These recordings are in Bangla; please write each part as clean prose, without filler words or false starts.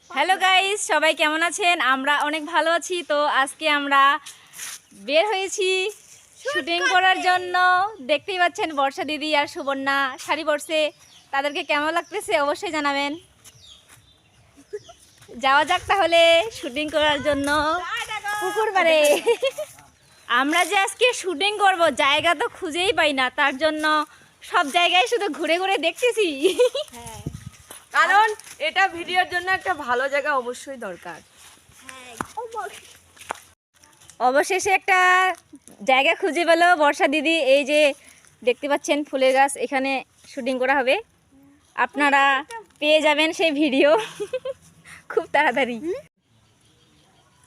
হ্যালো গাইস, সবাই কেমন আছেন? আমরা অনেক ভালো আছি। তো আজকে আমরা বের হয়েছি শুটিং করার জন্য। দেখতেই পাচ্ছেন বর্ষা দিদি আর সুবর্ণা শাড়ি পরছে। তাদেরকে কেমন লাগতেছে অবশ্যই জানাবেন। যাওয়া যাক তাহলে শুটিং করার জন্য পুকুর পাড়ে। আমরা যে আজকে শুটিং করব জায়গা তো খুঁজেই পাই না, তার জন্য সব জায়গায় শুধু ঘুরে ঘুরে দেখতেছি। কারণ এটা ভিডিওর জন্য একটা ভালো জায়গা অবশ্যই দরকার। অবশেষে একটা জায়গা খুঁজে পেল বর্ষা দিদি। এই যে দেখতে পাচ্ছেন ফুলের গাছ, এখানে শুটিং করা হবে। আপনারা পেয়ে যাবেন সেই ভিডিও খুব তাড়াতাড়ি।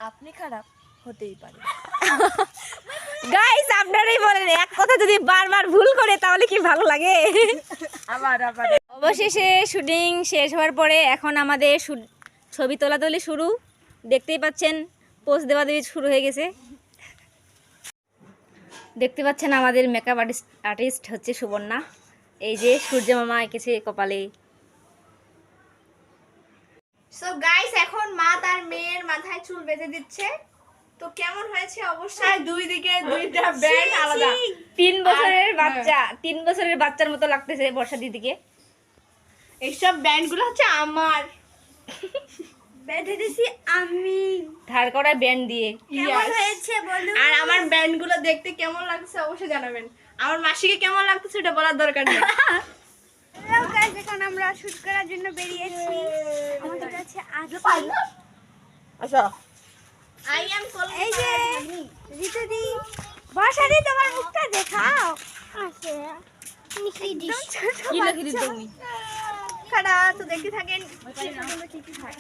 আপনি খারাপ হতেই পারে। গাইস আপনারাই বলেন, এক কথা যদি বারবার ভুল করে তাহলে কি ভালো লাগে? আবার অবশেষে শুটিং শেষ হওয়ার পরে এখন আমাদের ছবি তোলাতুলি শুরু। দেখতেই পাচ্ছেন পোজ দেওয়া দেওয়ি শুরু হয়ে গেছে। দেখতে পাচ্ছেন আমাদের মেকআপ আর্টিস্ট হচ্ছে সুবর্ণা। এই যে সূর্য মামা এঁকেছে কপালে। সো গাইস, এখন মা তার মেয়ের মাথায় চুল বেঁধে দিচ্ছে। তো কেমন হয়েছে অবশ্যই দুই দিকে দুইটা ব্যান্ড আলাদা। 3 বছরের বাচ্চা, 3 বছরের বাচ্চার মতো লাগতেছে বর্ষা দিদিকে। এইসব ব্যান্ডগুলো হচ্ছে আমার, বেঁধে দিছি আমি। ধার করা ব্যান্ড দিয়ে। কেমন হয়েছে বলুন। আর আমার ব্যান্ডগুলো দেখতে কেমন লাগছে অবশ্যই জানাবেন। আমার মাসিকে কেমন লাগছে এটা বলার দরকার নেই। হ্যালো গাইস, এখন আমরা শুট করার জন্য বেরিয়েছি। আমাদের কাছে আজ আচ্ছা, আই এম এই যে রিতু দি, বর্ষা দি তোমার মুখটা দেখাও। আছে কি লিখে দিতে তুমি? খাড়া তো দেখতে থাকেন কি কি হয়।